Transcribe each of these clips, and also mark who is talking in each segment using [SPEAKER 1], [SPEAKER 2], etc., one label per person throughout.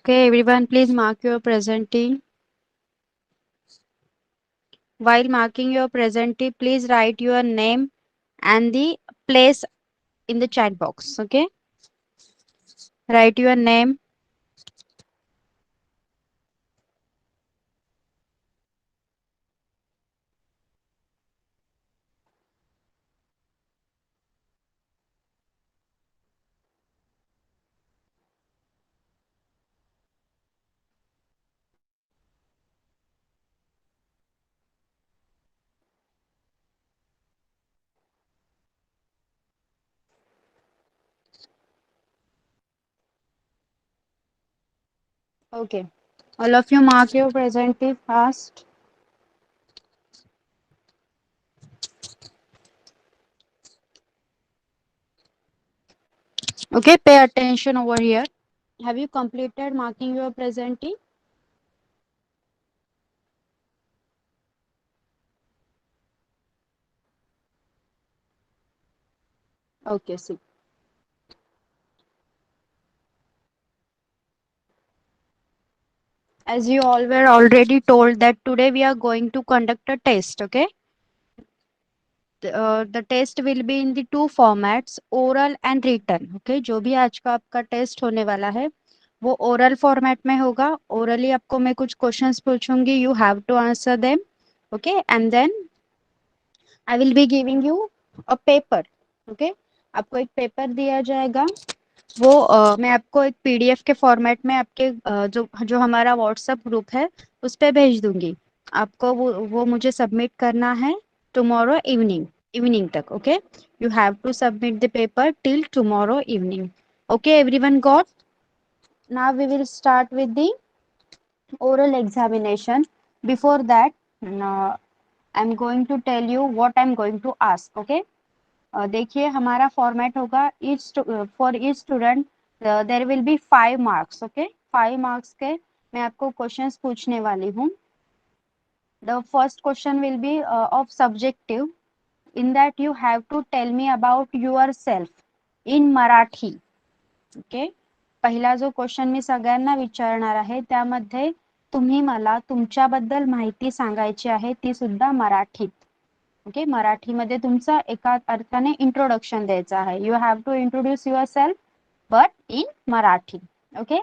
[SPEAKER 1] Okay, everyone, please mark your presenting. While marking your presenting, please write your name and the place in the chat box. Okay, write your name. Okay, all of you mark your presenting fast. Okay, pay attention over here. Have you completed marking your presenting? Okay, see. As you all were already told that today we are going to conduct a test. Okay, the test will be in the two formats oral and written. Okay, जो भी आज का आपका test होने वाला है वो oral format में होगा. ओरली आपको मैं कुछ क्वेश्चंस पूछूंगी, you have to answer them. Okay, and then I will be giving you a paper. Okay, आपको एक पेपर दिया जाएगा. वो मैं आपको एक पीडीएफ के फॉर्मेट में आपके जो जो हमारा व्हाट्सएप ग्रुप है उस पर भेज दूंगी. आपको वो मुझे सबमिट करना है टुमारो इवनिंग तक. Okay, you have to submit the paper till tomorrow evening. Okay, everyone got. Now we will start with the oral examination. Before that, I'm going to tell you what I'm going to ask. Okay, देखिए हमारा format होगा for each student there will be 5 marks. Okay, 5 marks के मैं आपको questions पूछने वाली हूँ. The first question will be of subjective. In that you have to tell me about yourself in Marathi. Okay, पहिला जो क्वेश्चन मी सगळ्यांना विचारणार आहे त्यामध्ये तुम्ही मला तुमच्याबद्दल माहिती सांगायची आहे, ती सुद्धा मराठीत. ओके, मराठीमध्ये तुमचं एका अर्थाने इंट्रोडक्शन द्यायचं आहे. You have to introduce yourself but in Marathi. Okay,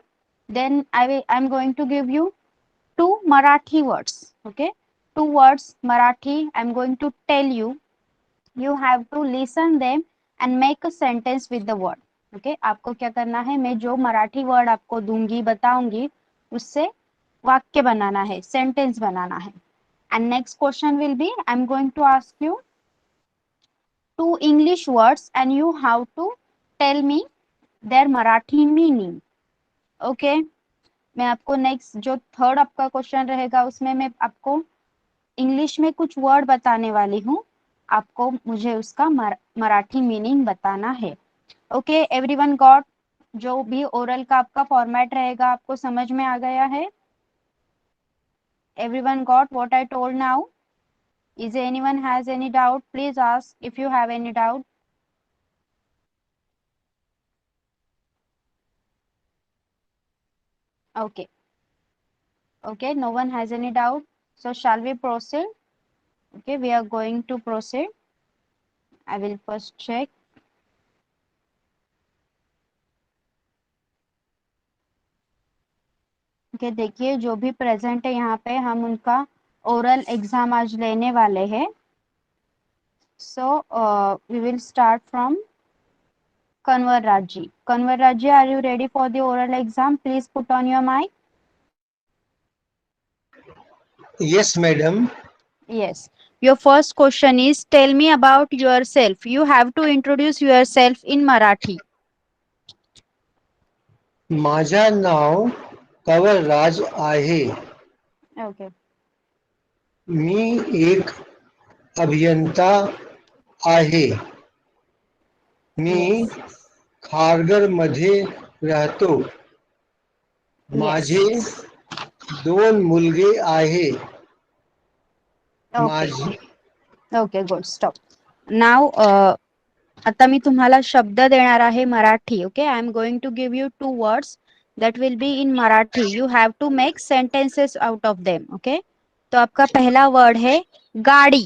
[SPEAKER 1] then I am going to give you two Marathi words. Okay, two words Marathi I am going to tell you. You have to listen them and make a sentence with the word. Okay, आपको क्या करना है, मैं जो Marathi word आपको दूंगी बताऊंगी उससे वाक्य बनाना है, सेंटेंस बनाना है. And next question will be, I'm going to ask you two English words and you have to tell me their Marathi meaning. Okay, मैं आपको नेक्स्ट जो थर्ड आपका क्वेश्चन रहेगा उसमें मैं आपको इंग्लिश में कुछ वर्ड बताने वाली हूँ. आपको मुझे उसका मराठी मीनिंग बताना है. Okay, everyone got. जो भी ओरल का आपका फॉर्मेट रहेगा आपको समझ में आ गया है? Everyone got what I told now? Is anyone has any doubt? Please ask if you have any doubt. Okay. Okay, no one has any doubt. So shall we proceed? Okay, we are going to proceed. I will first check. Okay, देखिए जो भी present है यहाँ पे हम उनका oral exam आज लेने वाले हैं. So we will start from Kanwar Raji. Kanwar Raji, are you ready for the oral exam? Please put on your mic.
[SPEAKER 2] Yes, madam.
[SPEAKER 1] Yes. Your first question is, tell me about yourself. You have to introduce yourself in Marathi.
[SPEAKER 2] माझं नाव कंवरराज आहे.
[SPEAKER 1] Okay.
[SPEAKER 2] मी एक अभियंता आहे. मी
[SPEAKER 1] Yes.
[SPEAKER 2] खारघरमध्ये राहतो. माझे
[SPEAKER 1] Yes.
[SPEAKER 2] 2 मुलगे आहे.
[SPEAKER 1] Okay.
[SPEAKER 2] माझी
[SPEAKER 1] Okay, good. Stop. Now, आता मी तुम्हाला शब्द देणार आहे Marathi. Okay, I am going to give you two words. that will be in Marathi. You have to make sentences out of them. Okay. तो आपका पहला वर्ड है गाडी.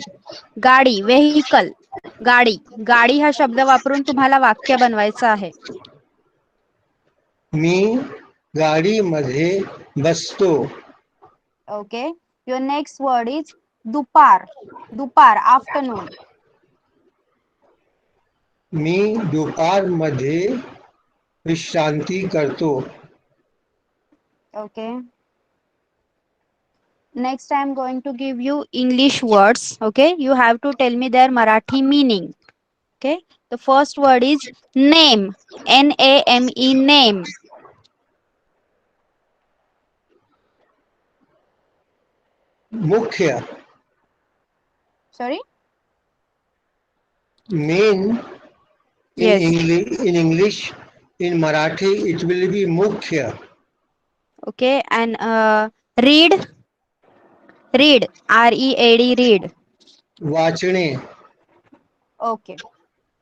[SPEAKER 1] गाडी व्हेइकल. गाडी. गाडी हा शब्द वापरून तुम्हाला वाक्य बनवायचं आहे.
[SPEAKER 2] मी गाडीमध्ये बसतो.
[SPEAKER 1] Okay. Your next word is दुपार. दुपार आफ्टरनून.
[SPEAKER 2] मी दुपारमध्ये विश्रांती करतो.
[SPEAKER 1] Okay. Next I am going to give you English words. Okay. You have to tell me their Marathi meaning. Okay. The first word is name. Name. Name.
[SPEAKER 2] मुख्य.
[SPEAKER 1] Sorry.
[SPEAKER 2] Main in
[SPEAKER 1] Yes.
[SPEAKER 2] English, in Marathi it will be मुख्य.
[SPEAKER 1] Okay. And read. Read. READ. Read.
[SPEAKER 2] वाचणे.
[SPEAKER 1] Okay.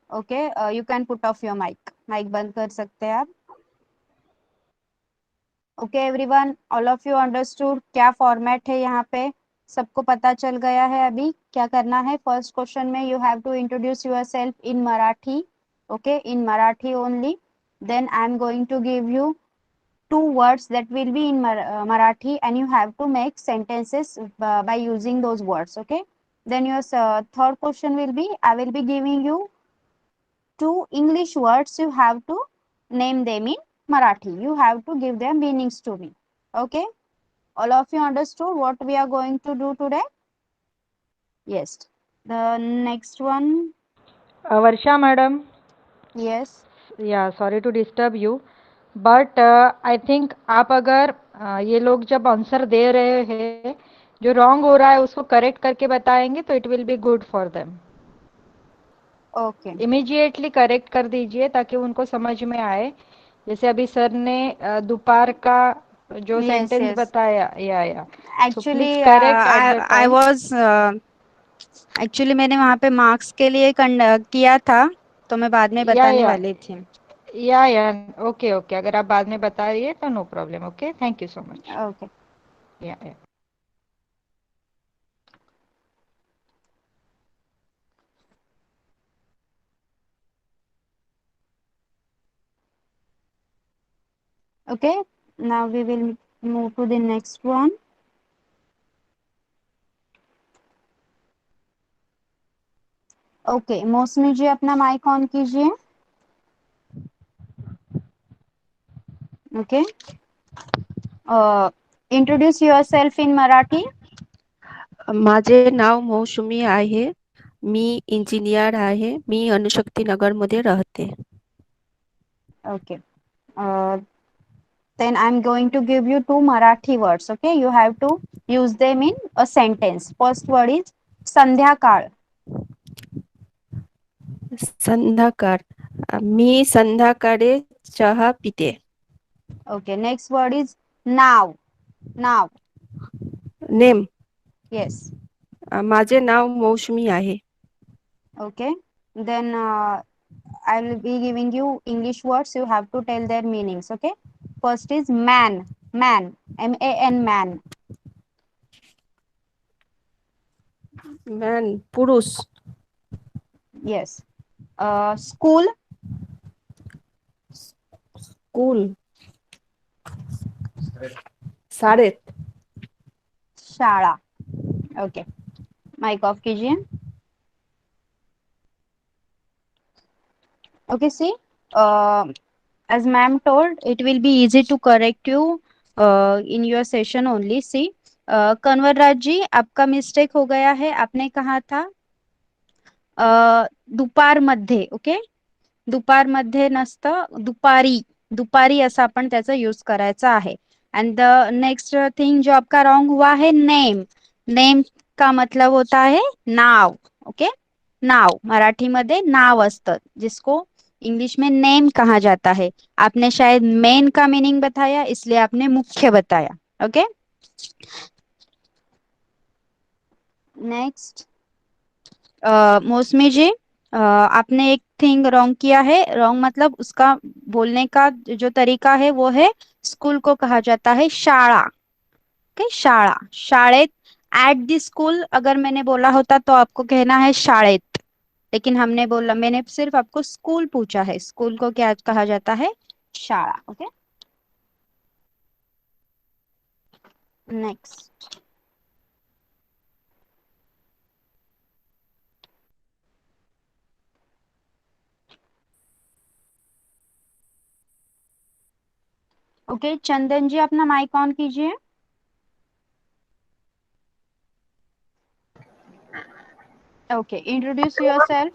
[SPEAKER 1] Okay. You can put off your mic. Mic बंद कर सकते हैं आप. Okay everyone, all of you understood क्या format है यहाँ पे? सबको पता चल गया है अभी क्या करना है? फर्स्ट क्वेश्चन में you have to introduce yourself in Marathi. Okay, in Marathi only. Then I am going to give you two words that will be in Marathi, and you have to make sentences by using those words. Okay, then your third question will be, I will be giving you two English words. You have to name them in Marathi. You have to give their meanings to me. Okay, all of you understood what we are going to do today? Yes. The next one.
[SPEAKER 3] Varsha madam.
[SPEAKER 1] Yes.
[SPEAKER 3] Yeah, sorry to disturb you, but I think आप अगर ये लोग जब answer दे रहे हैं जो wrong हो रहा है उसको करेक्ट करके बताएंगे तो it will be good for them.
[SPEAKER 1] Okay.
[SPEAKER 3] Immediately correct कर दीजिए ताकि उनको समझ में आए. जैसे अभी सर ने दोपहर का जो
[SPEAKER 1] Yes,
[SPEAKER 3] सेंटेंस
[SPEAKER 1] yes.
[SPEAKER 3] बताया या so
[SPEAKER 1] Actually,
[SPEAKER 3] please correct at the
[SPEAKER 1] I
[SPEAKER 3] time.
[SPEAKER 1] was actually मैंने वहाँ पे मार्क्स के लिए किया था, तो मैं बाद में बताने
[SPEAKER 3] या
[SPEAKER 1] वाली थी.
[SPEAKER 3] या ओके ओके, अगर आप बाद में बताइए तो no problem. Okay, thank you so much.
[SPEAKER 1] Okay.
[SPEAKER 3] या
[SPEAKER 1] Okay, now we will move to the next one. Okay, मौसमी जी अपना माइक ऑन कीजिए. Okay. Introduce yourself in Marathi.
[SPEAKER 4] माझे नाव मौसुमी आहे. मी इंजिनियर आहे. मी अणुशक्ती नगरमध्ये राहते.
[SPEAKER 1] Okay. Then I'm going to give you two Marathi words. Okay, you have to use them in a sentence. First word is संध्याकाळ.
[SPEAKER 4] संध्याकाळ. मी संध्याकाळी चहा पिते.
[SPEAKER 1] Okay, next word is now. Now.
[SPEAKER 4] Name.
[SPEAKER 1] Yes.
[SPEAKER 4] माझे नाव मौसमी आहे.
[SPEAKER 1] Okay, then I will be giving you English words. You have to tell their meanings. Okay, first is man. Man. MAN. Man.
[SPEAKER 4] Man पुरुष.
[SPEAKER 1] Yes. School.
[SPEAKER 4] School. शाळेत.
[SPEAKER 1] शाळा. Okay, mic off कीजिए. Okay, see, as ma'am told, it will be easy to correct you in your session only. See, Kanwar Raj ji, आपका mistake हो गया है. आपने कहा था दुपार मध्ये. ओके, दुपार मध्ये नसतं, दुपारी. दुपारी असं आपण त्याचा यूज करायचा आहे. एंड द नेक्स्ट थिंग जो आपका रॉन्ग हुआ है, नेम. नेम का मतलब होता है नाव. ओके, नाव मराठी मध्ये नाव असतं, जिसको इंग्लिश में नेम कहा जाता है. आपने शायद मेन का मीनिंग बताया, इसलिए आपने मुख्य बताया. Okay, next. मौसमी जी, आपने एक थिंग रॉन्ग किया है. रॉन्ग मतलब उसका बोलने का जो तरीका है वो है स्कूल को कहा जाता है शाळा। ओके, शाळा, शाळेत। एट द स्कूल अगर मैंने बोला होता तो आपको कहना है शाळेत, लेकिन हमने बोला, मैंने सिर्फ आपको स्कूल पूछा है, स्कूल को क्या कहा जाता है? शाळा। Okay, next. ओके, चंदन जी अपना माइक ऑन कीजिए। Okay, introduce yourself.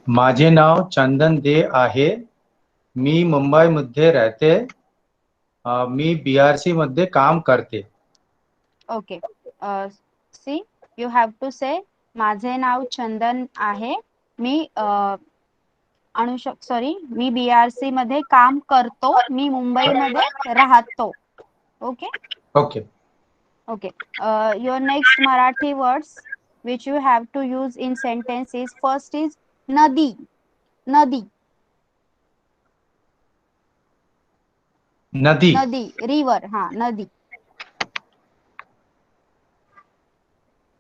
[SPEAKER 5] माझे नाव चंदन दे आहे. मी मुंबईमध्ये राहते. मी बीआरसी मध्ये काम करते.
[SPEAKER 1] Okay, see you have to say माझे नाव चंदन आहे, मी मी बीआरसी मध्ये काम करतो, मी मुंबईमध्ये राहतो. Okay
[SPEAKER 5] okay.
[SPEAKER 1] Okay, your next Marathi words which you have to use in sentence is, first is नदी, नदी,
[SPEAKER 5] नदी.
[SPEAKER 1] नदी, रिवर, हाँ नदी।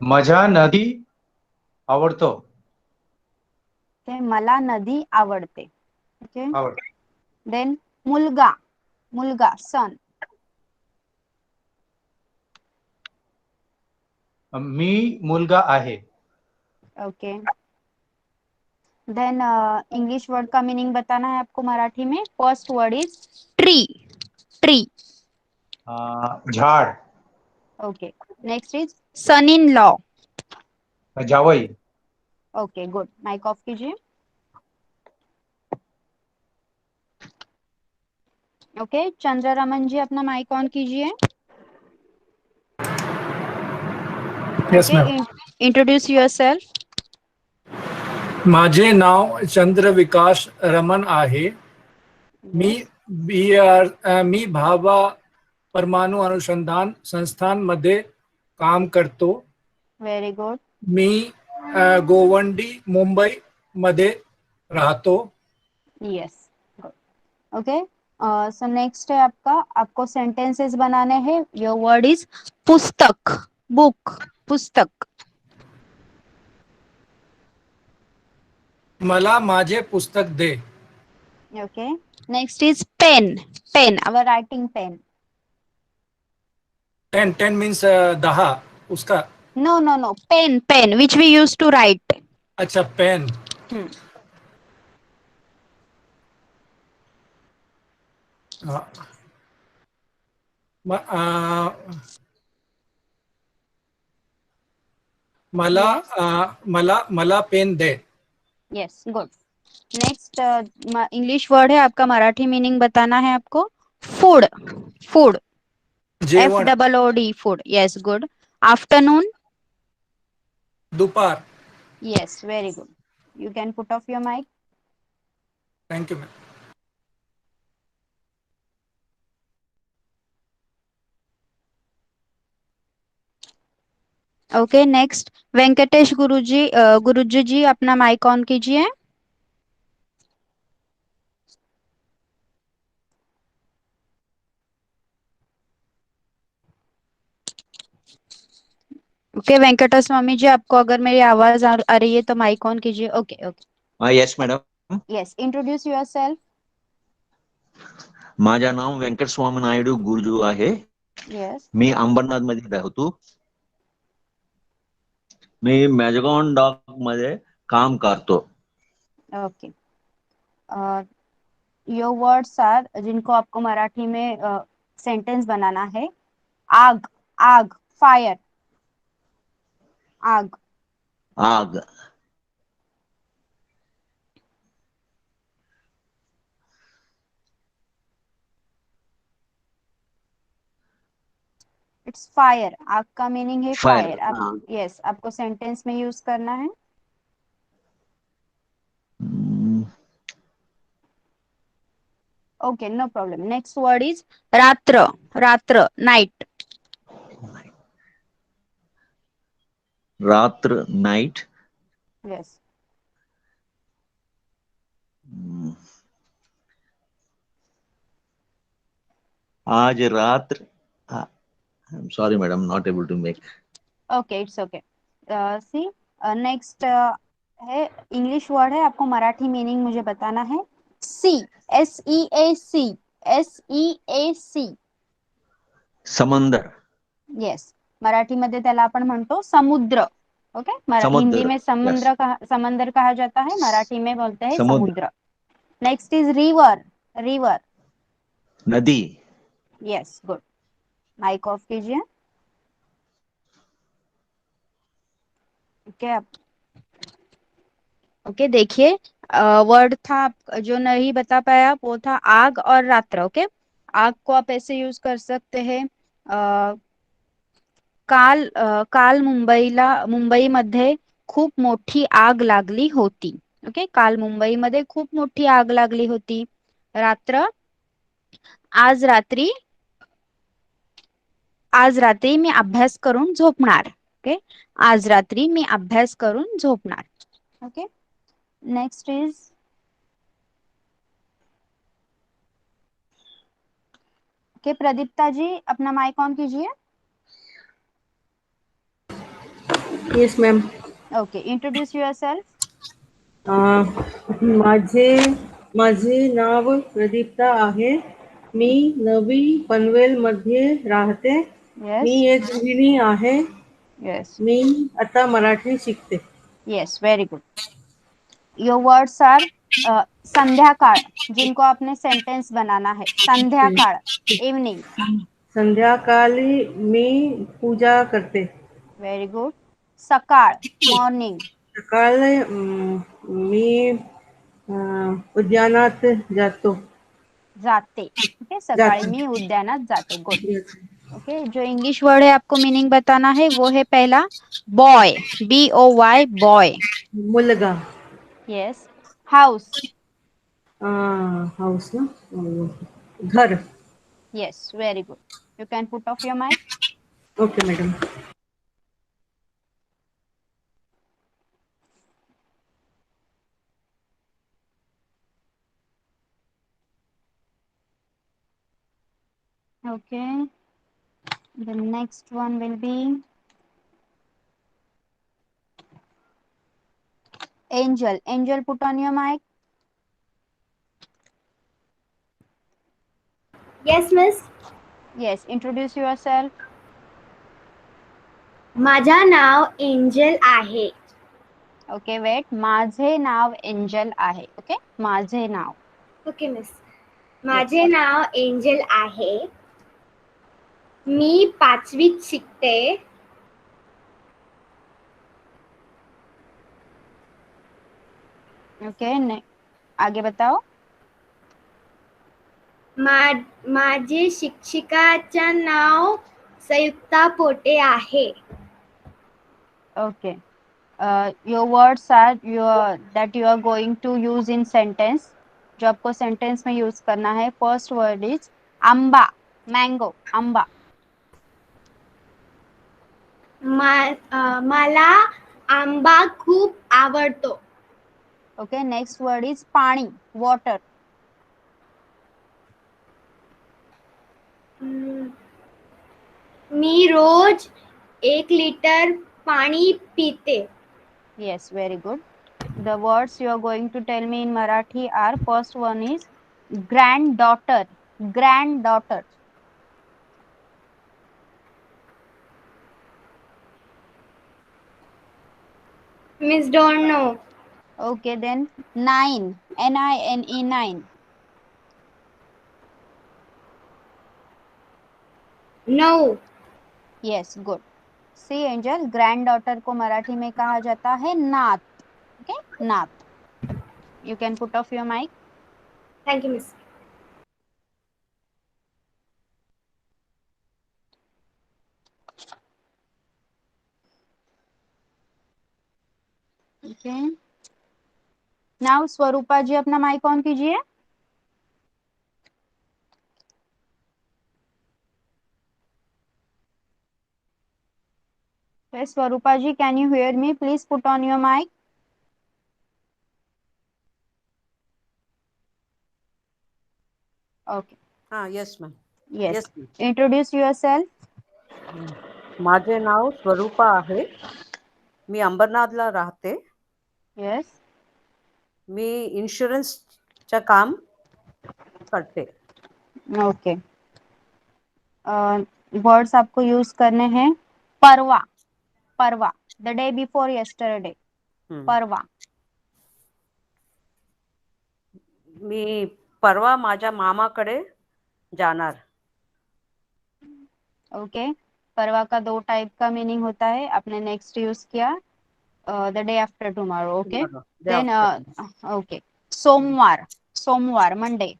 [SPEAKER 5] माझा नदी आवडतो.
[SPEAKER 1] ओके, मला नदी आवडते. ओके,
[SPEAKER 5] आवडतो.
[SPEAKER 1] देन मुलगा, मुलगा, सन,
[SPEAKER 5] मी मुलगा आहे.
[SPEAKER 1] ओके, देन इंग्लिश वर्ड का मीनिंग बताना है आपको मराठी में। First word is tree, tree,
[SPEAKER 5] झाड.
[SPEAKER 1] Okay, next is son in law,
[SPEAKER 5] जावई.
[SPEAKER 1] ओके गुड, माइक ऑफ कीजिए। ओके, चंद्ररमन जी अपना माइक ऑन कीजिए।
[SPEAKER 6] Yes
[SPEAKER 1] okay,
[SPEAKER 6] ma'am.
[SPEAKER 1] Introduce yourself.
[SPEAKER 6] माझे नाव चंद्रविकास रमन आहे. मी भाभा परमाणु अनुसंधान संस्थान मध्ये काम करतो.
[SPEAKER 1] वेरी गुड,
[SPEAKER 6] मी गोवंडी मुंबई मध्ये राहतो.
[SPEAKER 1] Yes good. Okay, so next है आपका, आपको सेंटेंसेस बनाने हैं। योर वर्ड इज पुस्तक, बुक, पुस्तक,
[SPEAKER 6] मला माझे पुस्तक दे.
[SPEAKER 1] Okay, next is pen, pen, our writing pen.
[SPEAKER 6] 10 means 10 उसका.
[SPEAKER 1] No no no, pen, pen which we use to write.
[SPEAKER 6] अच्छा, पेन. मला पेन दे.
[SPEAKER 1] Yes good, next English word है आपका, मराठी मीनिंग बताना है आपको। फूड, फूड,
[SPEAKER 6] जेवण.
[SPEAKER 1] FOOD, food, yes good. Afternoon,
[SPEAKER 6] दुपार.
[SPEAKER 1] Yes very good, you can put off your mike.
[SPEAKER 6] Thank you ma'am.
[SPEAKER 1] Okay, next Venkatesh Guruji, Guruji ji अपना माइक ऑन कीजिए। ओके, वेंकटेश स्वामी जी, आपको अगर मेरी आवाज आ रही है तो माइक ऑन कीजिए। Okay okay,
[SPEAKER 7] yes madam.
[SPEAKER 1] Yes, introduce yourself.
[SPEAKER 7] माझं नाव व्यंकट स्वामी नायडू गुरुजू आहे.
[SPEAKER 1] यस,
[SPEAKER 7] मी अंबरनाथ मध्ये राहतो. मी मॅजगॉन डॉक मध्ये काम करतो.
[SPEAKER 1] ओके, योर वर्ड्स आर, जिनको आपको मराठी में सेंटेंस बनाना है। आग, आग, फायर, आग,
[SPEAKER 7] आग,
[SPEAKER 1] इट्स फायर, आग का मीनिंग है
[SPEAKER 7] फायर.
[SPEAKER 1] फायर। आप यस, आपको सेंटेंस में यूज करना है। Okay, no problem. Next word is रात्र, रात्र, नाइट,
[SPEAKER 7] रात्र, नाईट.
[SPEAKER 1] यस,
[SPEAKER 7] आज रात्र sorry madam, not able to make.
[SPEAKER 1] Okay, it's okay. See, next है इंग्लिश वर्ड है, आपको मराठी मीनिंग मुझे बताना है. See, SEAC, SEAC.
[SPEAKER 7] समंदर.
[SPEAKER 1] येस, मराठीमध्ये त्याला आपण म्हणतो समुद्र. ओके, हिंदी
[SPEAKER 7] समुद्र.
[SPEAKER 1] में
[SPEAKER 7] यस.
[SPEAKER 1] समंदर कहा जाता है, मराठी में बोलते हैं
[SPEAKER 7] समुद्र.
[SPEAKER 1] समुद्र. Next is river. रिवर.
[SPEAKER 7] नदी.
[SPEAKER 1] Yes, good. माइक ऑफ कीजिए. ओके, आप ओके देखिए, वर्ड था जो नहीं बता पाया वो था आग और रात्र. ओके, आग को आप ऐसे यूज कर सकते हैं. काल मुंबईमध्ये खूप मोठी आग लागली होती. ओके, काल मुंबईमध्ये खूप मोठी आग लागली होती. रात्र, आज रात्री, आज रात्री मी अभ्यास करून झोपणार. ओके, आज रात्री मी अभ्यास करून झोपणार. Okay, next is okay, Pradipta ji अपना माइक ऑन कीजिए.
[SPEAKER 8] Yes ma'am.
[SPEAKER 1] Okay, introduce yourself.
[SPEAKER 8] माझे नाव प्रदीप्ता आहे. मी नवी पनवेलमध्ये राहते. मी
[SPEAKER 1] यस,
[SPEAKER 8] एक गृहिणी आहे.
[SPEAKER 1] यस,
[SPEAKER 8] मी आता मराठी शिकते.
[SPEAKER 1] Yes, very good. Your words are संध्याकाळ, जिनको आपने सेंटेंस बनाना है. संध्याकाळ, इवनिंग.
[SPEAKER 8] संध्याकाळी मी पूजा करते.
[SPEAKER 1] Very good. सकाळ, मॉर्निंग.
[SPEAKER 8] सकाळी मी उद्यानात जातो.
[SPEAKER 1] जाते. ओके, सकाळी मी उद्यानात जाते. गुड.
[SPEAKER 8] Yes.
[SPEAKER 1] ओके, जो इंग्लिश वर्ड है आपको मीनिंग बताना है वो है पहला बॉय, BOY, बॉय.
[SPEAKER 8] मुलगा.
[SPEAKER 1] यस. हाउस.
[SPEAKER 8] हाऊस ना. घर.
[SPEAKER 1] Yes, very good. You can put off your mic.
[SPEAKER 8] Okay madam.
[SPEAKER 1] Okay, the next one will be Angel. Angel, put on your mic.
[SPEAKER 9] Yes, miss.
[SPEAKER 1] Yes, introduce yourself.
[SPEAKER 9] माझा नाव angel आहे.
[SPEAKER 1] Okay, wait. माझे नाव angel आहे. Okay, माझे नाव.
[SPEAKER 9] Okay miss. माझे नाव angel आहे. मी 5वीत शिकते.
[SPEAKER 1] Okay, आगे बताओ.
[SPEAKER 9] माझे शिक्षिकाचे नाव संयुक्ता पोटे आहे.
[SPEAKER 1] Okay. Your words are that you are going to use in sentence. जो आपको सेंटेंस में यूज करना है. फर्स्ट वर्ड इज आंबा, मैंगो, आंबा.
[SPEAKER 9] मला आंबा खूप आवडतो.
[SPEAKER 1] ओके, नेक्स्ट वर्ड इज पाणी, वॉटर.
[SPEAKER 9] मी रोज 1 लिटर पाणी पिते.
[SPEAKER 1] Yes, very good. The words you are going to tell me in Marathi are, first one is granddaughter, granddaughter.
[SPEAKER 9] Miss don't know.
[SPEAKER 1] Okay, then nine, NINE, nine.
[SPEAKER 9] No.
[SPEAKER 1] Yes, good. See Angel, granddaughter को मराठी में कहा जाता है नात. Okay, नात. You can put off your mic.
[SPEAKER 9] Thank you, miss.
[SPEAKER 1] Okay. Now स्वरूपा जी अपना mike on कीजिए. Yes, Swarupa ji, can you hear me? Please put on your mic. Okay.
[SPEAKER 10] Yes, ma'am.
[SPEAKER 1] Yes, introduce yourself.
[SPEAKER 10] माझे नाव स्वरूपा आहे. मी अंबरनाथला राहते.
[SPEAKER 1] Yes.
[SPEAKER 10] मी इन्शुरन्सचं काम करते.
[SPEAKER 1] Okay. Words आपको use करने हैं. परवा, परवा, द डे बिफोर यस्टरडे. परवा.
[SPEAKER 10] मी परवा माझ्या मामाकडे जाणार.
[SPEAKER 1] ओके. परवा का 2 टाइप का मीनिंग होता है. आपने नेक्स्ट यूज किया the day after tomorrow. Okay. Then okay. सोमवार, सोमवार, मंडे.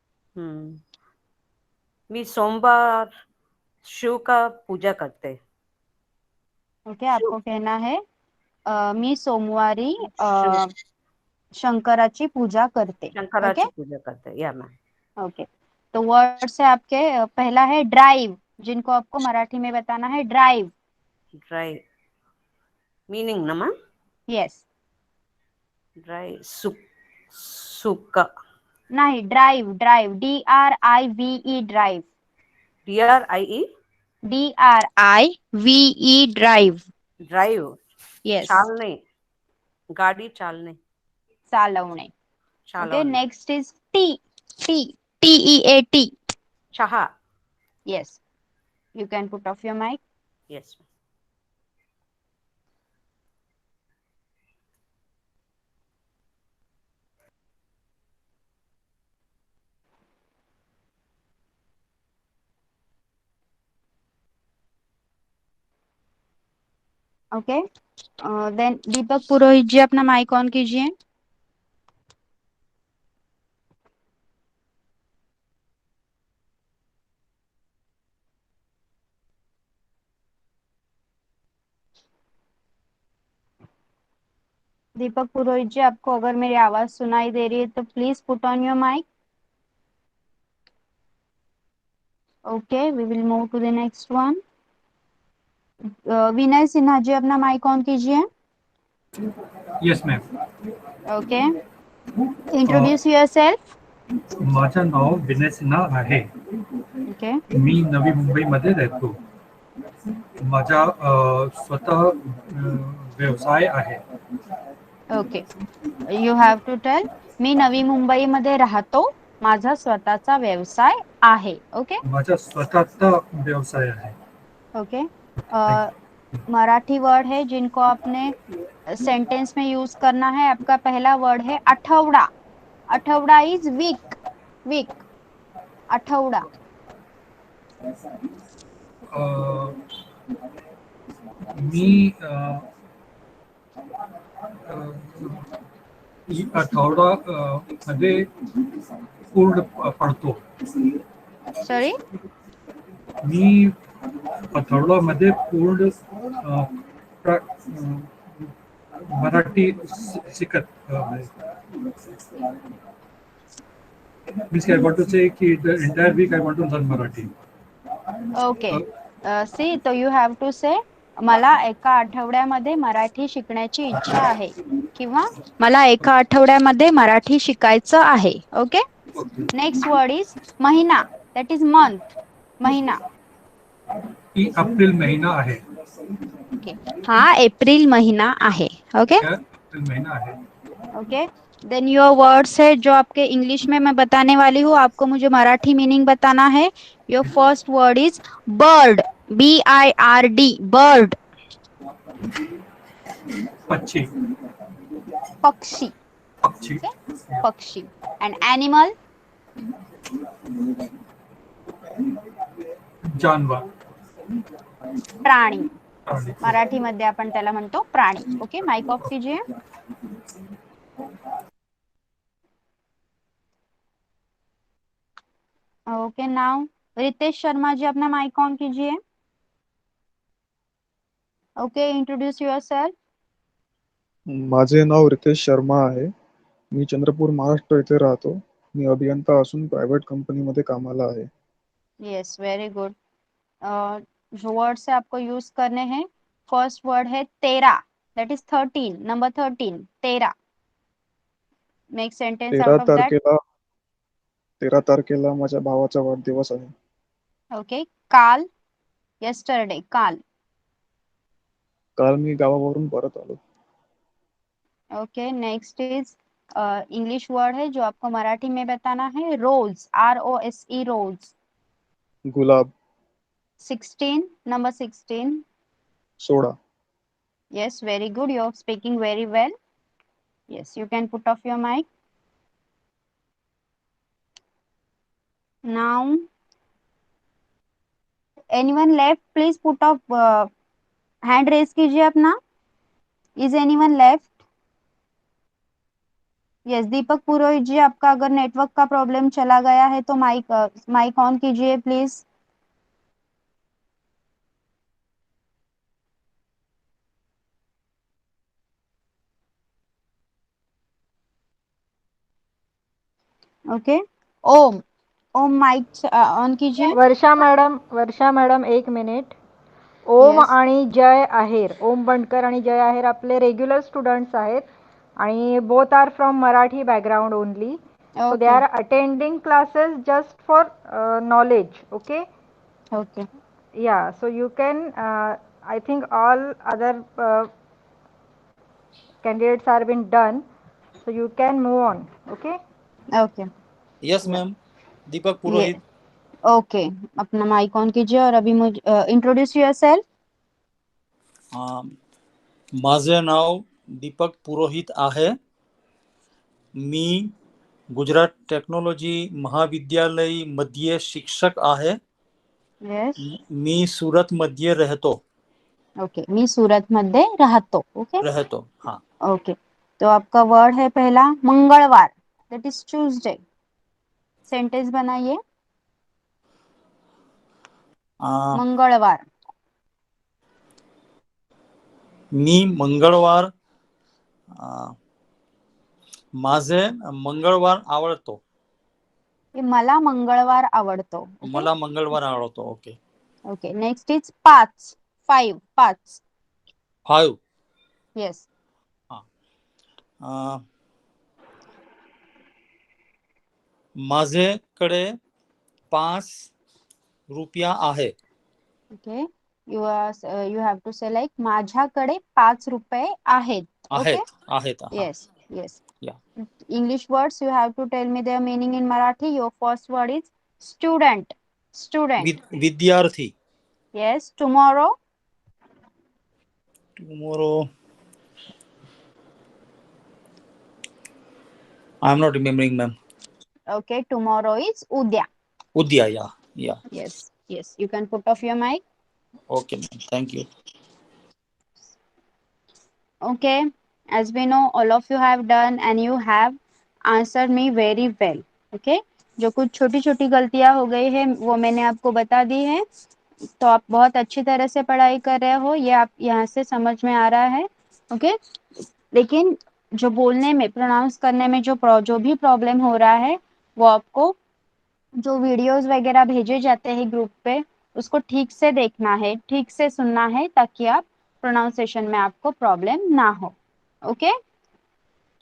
[SPEAKER 10] मी सोमवार शिव का पूजा करते.
[SPEAKER 1] ओके. आपको कहना है मी सोमवारी शंकराची पूजा करते.
[SPEAKER 10] शंकराची पूजा करते. या मैम.
[SPEAKER 1] ओके. तो वर्ड्स है आपके. पहला है ड्राइव, जिनको आपको मराठी में बताना है. ड्राइव.
[SPEAKER 10] ड्राइव मीनिंग ना मैम.
[SPEAKER 1] यस.
[SPEAKER 10] ड्राइव सुका
[SPEAKER 1] नहीं, drive, drive, DRIVE, drive.
[SPEAKER 10] DRIE
[SPEAKER 1] DRIVE, drive.
[SPEAKER 10] Drive.
[SPEAKER 1] Yes.
[SPEAKER 10] चालणे, गाडी चालणे.
[SPEAKER 1] चालवणे.
[SPEAKER 10] चालवणे.
[SPEAKER 1] ओके. Next is TEAT.
[SPEAKER 10] चहा.
[SPEAKER 1] Yes. You can put off your mic.
[SPEAKER 10] Yes.
[SPEAKER 1] Okay. Then दीपक पुरोहित जी, अपना माइक ऑन कीजिए. दीपक पुरोहित जी, आपको अगर मेरी आवाज सुनाई दे रही है तो please put on your mic. Okay, we will move to the next one. Vinay Sinha ji, अपना माइक ऑन कीजिए.
[SPEAKER 6] Yes ma'am.
[SPEAKER 1] Okay. Introduce yourself.
[SPEAKER 6] माझं नाव विनय सिन्हा आहे.
[SPEAKER 1] ओके.
[SPEAKER 6] मी नवी मुंबईमध्ये राहतो. माझा स्वतः व्यवसाय आहे.
[SPEAKER 1] Okay. You have to tell. मी नवी मुंबईमध्ये राहतो. माझा स्वतःचा व्यवसाय आहे. ओके.
[SPEAKER 6] माझा स्वतःचा व्यवसाय आहे.
[SPEAKER 1] ओके. मराठी वर्ड है जिनको आपने सेंटेंस में यूज करना है. आपका पहला वर्ड है आठवडा. आठवडा इज वीक. वीक. आठवडा.
[SPEAKER 6] मी आठवडा मध्ये पूर्ण पडतो.
[SPEAKER 1] सॉरी.
[SPEAKER 6] मी आठवड्यामध्ये पूर्ण मराठी शिकत आहे. Means I want to say कि the entire week I want to learn Marathi.
[SPEAKER 1] Okay. See, तो यू हॅव टू से मला एका आठवड्यामध्ये मराठी शिकण्याची इच्छा आहे किंवा मला एका आठवड्यामध्ये मराठी शिकायचं आहे. ओके. नेक्स्ट वर्ड इज महिना. That is month. महिना.
[SPEAKER 6] एप्रिल महिना आहे.
[SPEAKER 1] ओके. हा एप्रिल महिना आहे. ओके.
[SPEAKER 6] एप्रिल महिना आहे.
[SPEAKER 1] ओके. देन योर वर्ड्स है जो आपके इंग्लिश में मैं बताने वाली हूँ, आपको मुझे मराठी मीनिंग बताना है. Your first word is bird. BIRD. Bird.
[SPEAKER 6] पक्षी.
[SPEAKER 1] पक्षी.
[SPEAKER 6] पक्षी.
[SPEAKER 1] पक्षी. And animal.
[SPEAKER 6] जानवर.
[SPEAKER 1] प्राणी. मराठी मध्ये आपण त्याला म्हणतो प्राणी. ओके. माइक ऑफ कीजिए. ओके. नाउ रितेश शर्मा जी, अपना माइक ऑन कीजिए. ओके. Introduce yourself.
[SPEAKER 11] माझे नाव रितेश शर्मा आहे. मी चंद्रपूर महाराष्ट्र येथे राहतो. मी अभियंता असून प्रायव्हेट कंपनीमध्ये कामाला आहे.
[SPEAKER 1] Yes, very good. जो वर्ड्स है आपको यूज करने हैं. फर्स्ट वर्ड है तेरा. That is 13. नंबर 13. तेरा. Make sentence out of that.
[SPEAKER 11] 13 तारखेला माझ्या भावाचा वाढदिवस आहे.
[SPEAKER 1] ओके, काल, yesterday, काल.
[SPEAKER 11] काल मी गावावरून परत आलो.
[SPEAKER 1] Okay, next is English word है जो आपको मराठी में बताना है. Rose, ROSE, rose.
[SPEAKER 11] गुलाब.
[SPEAKER 1] 16, number 16.
[SPEAKER 11] सोडा.
[SPEAKER 1] Yes, very good. You're speaking very well. Yes, you can put off your mic. Now, anyone left? Please put off, hand raise कीजिए अपना. Is anyone left? Yes, Deepak Purohit ji, आपका अगर नेटवर्क का problem चला गया है तो माइक ऑन कीजिए please. Okay, Om, Om mic on कीजिए.
[SPEAKER 3] Varsha madam 1 minute. Om
[SPEAKER 1] Yes.
[SPEAKER 3] आणि जय आहेर, ओम बंडकर आणि जय आहेर आपले रेग्युलर स्टुडंट्स आहेत आणि both are from Marathi background only. So they
[SPEAKER 1] Okay.
[SPEAKER 3] are attending classes just for knowledge. Okay.
[SPEAKER 1] Okay.
[SPEAKER 3] Yeah. So you can. I think all other candidates are been done. So you can move on. Okay.
[SPEAKER 1] Okay.
[SPEAKER 12] Yes ma'am, Deepak
[SPEAKER 1] ये
[SPEAKER 12] Purohit.
[SPEAKER 1] Okay, अपना mike on कीजिए और अभी मुझे introduce yourself.
[SPEAKER 12] माझे नाव दीपक पुरोहित आहे. मी Gujarat technology महाविद्यालय मध्ये शिक्षक आहे.
[SPEAKER 1] यस.
[SPEAKER 12] मी सूरत मध्ये राहतो.
[SPEAKER 1] ओके, मी सूरत मध्ये राहतो. ओके.
[SPEAKER 12] राहतो. हाँ.
[SPEAKER 1] ओके, तो आपका वर्ड है पहला मंगलवार, दैट इज ट्यूसडे. सेंटेंस बनाइए. मंगळवार.
[SPEAKER 12] मी मंगळवार, माझे मंगळवार आवडतो.
[SPEAKER 1] मला मंगळवार आवडतो.
[SPEAKER 12] मला मंगळवार आवडतो. Okay.
[SPEAKER 1] Okay, next is 5, 5, 5.
[SPEAKER 12] 5.
[SPEAKER 1] Yes.
[SPEAKER 12] माझ्याकडे 5 रुपया आहे.
[SPEAKER 1] ओके, यू हॅव टू से लाइक माझ्याकडे 5 रुपये आहेत. ओके.
[SPEAKER 12] आहेत.
[SPEAKER 1] Yes, yes.
[SPEAKER 12] Yeah.
[SPEAKER 1] English words, you have to tell me their meaning in Marathi. Your first word is student. Student.
[SPEAKER 12] विद्यार्थी.
[SPEAKER 1] Yes. Tomorrow.
[SPEAKER 12] Tomorrow. I am not remembering, ma'am.
[SPEAKER 1] Okay. Tomorrow is udya.
[SPEAKER 12] Udya, yeah.
[SPEAKER 1] Yes. Yes. You can put off your mic.
[SPEAKER 12] Okay, ma'am. Thank you.
[SPEAKER 1] Okay. As we know, all of you have done and you have answered me very well. Okay. जो कुछ छोटी छोटी गलतियां हो गई है वो मैंने आपको बता दी है. तो आप बहुत अच्छी तरह से पढ़ाई कर रहे हो, ये आप यहाँ से समझ में आ रहा है. ओके. लेकिन जो बोलने में, प्रोनाउंस करने में जो भी प्रॉब्लम हो रहा है वो आपको जो वीडियोस वगैरह भेजे जाते हैं ग्रुप पे उसको ठीक से देखना है, ठीक से सुनना है ताकि आप प्रोनाउंसिएशन में आपको प्रॉब्लम ना हो. ओके.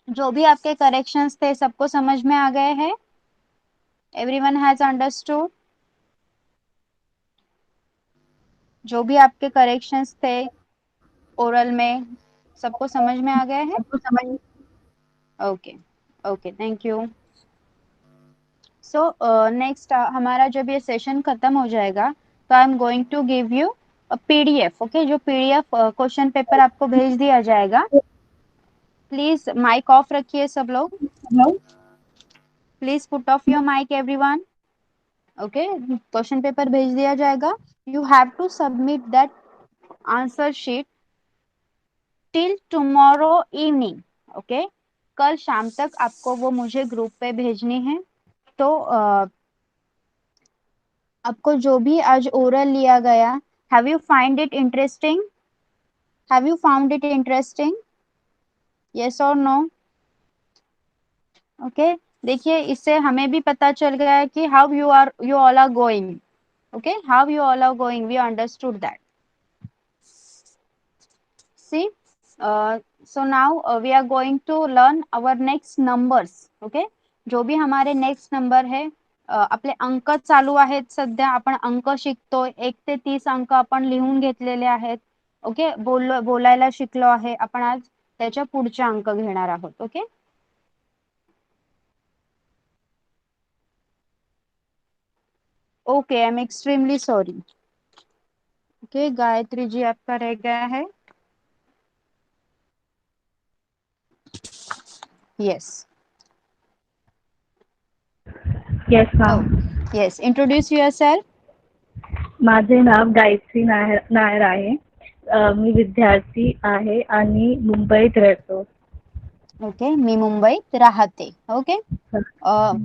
[SPEAKER 1] जो भी आपके करेक्शंस थे सबको समझ में आ गए हैं. Everyone has understood. जो भी आपके करेक्शंस थे ओरल में सबको समझ में आ गए हैं. Okay. Okay, thank you. So next हमारा जब ये सेशन खत्म हो जाएगा तो I am going to give you PDF. Okay, जो PDF क्वेश्चन पेपर आपको भेज दिया जाएगा. प्लीज माइक ऑफ रखिए सब लोग. Please put off your mic everyone. Okay, question paper भेज दिया जाएगा. You have to submit that answer sheet till tomorrow evening. Okay, कल शाम तक आपको वो मुझे ग्रुप पे भेजनी है. तो आपको जो भी आज ओरल लिया गया, have you find it interesting? Have you found it interesting? Yes और नो? ओके, देखिए इससे हमें भी पता चल गया है कि how you all are going. Okay, how you all are going, we understood that. See, so now we are going to learn our next numbers. Okay, जो भी हमारे नेक्स्ट नंबर है आपले अंक चालू आहेत सध्या. आपण अंक शिकतोय. 1 ते 30 अंक आपण लिहून घेतलेले आहेत. ओके, बोलायला शिकलो आहे आपण. आज त्याच्या पुढचे अंक घेणार आहोत. Okay, okay, I am extremely sorry. Okay, Gayatri ji आपका रह गया है. Yes,
[SPEAKER 13] yes ma'am.
[SPEAKER 1] Yes, introduce yourself.
[SPEAKER 13] माझे नाव गायत्री नायर आहे. मी विद्यार्थी आहे आणि मुंबईत राहतो.
[SPEAKER 1] ओके, मी मुंबईत राहते. Okay,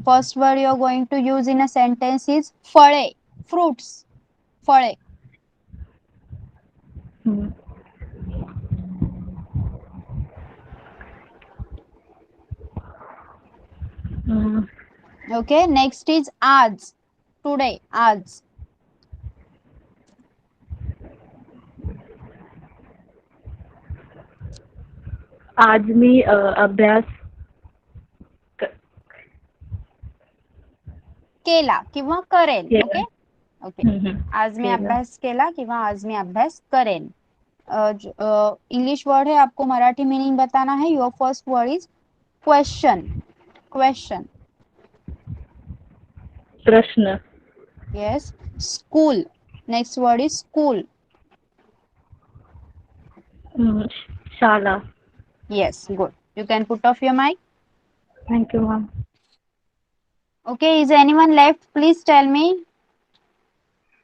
[SPEAKER 1] first word you are going to use in a sentence is फळे, फ्रुट्स, फळे. ओके, नेक्स्ट इज आज, टुडे, आज.
[SPEAKER 13] आज मी अभ्यास
[SPEAKER 1] केला किंवा करेन.
[SPEAKER 13] केला.
[SPEAKER 1] ओके, ओके, आज मी अभ्यास केला किंवा आज मी अभ्यास करेन. इंग्लिश वर्ड है, आपको मराठी मीनिंग बताना है. Your first word is question, question.
[SPEAKER 13] प्रश्न.
[SPEAKER 1] Yes, school. Next word is school.
[SPEAKER 13] शाला.
[SPEAKER 1] Yes, good. You can put off your mic.
[SPEAKER 13] Thank you, ma'am.
[SPEAKER 1] Okay, is anyone left? Please tell me.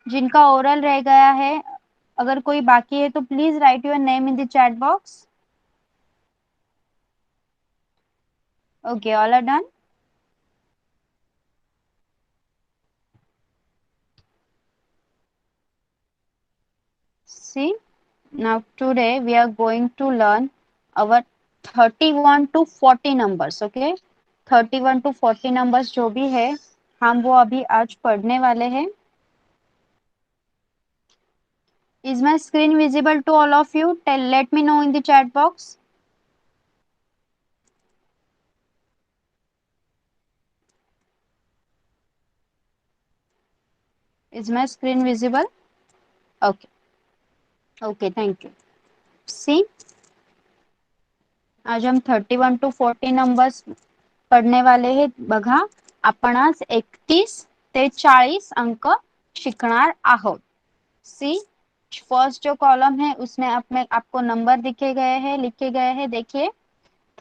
[SPEAKER 1] जिनका oral रह गया है, अगर कोई बाकी है तो please right your name in the chat box. Okay, all are done. See, now today we are going to learn our 31 to 40 numbers. Okay, 31 to 40 numbers जो भी है हम वो अभी आज पढ़ने वाले हैं. Is my screen visible to all of you? Let me know in the chat box. Is my screen visible? Okay. Okay, thank you. See, आज हम 31 to 40 नंबर्स पढ़ने वाले हैं. बघा, आपण आज 31 ते 40 अंक शिकणार आहोत. सी, फर्स्ट जो कॉलम है उसमें आपको नंबर दिखे गए हैं, लिखे गए हैं. देखिए,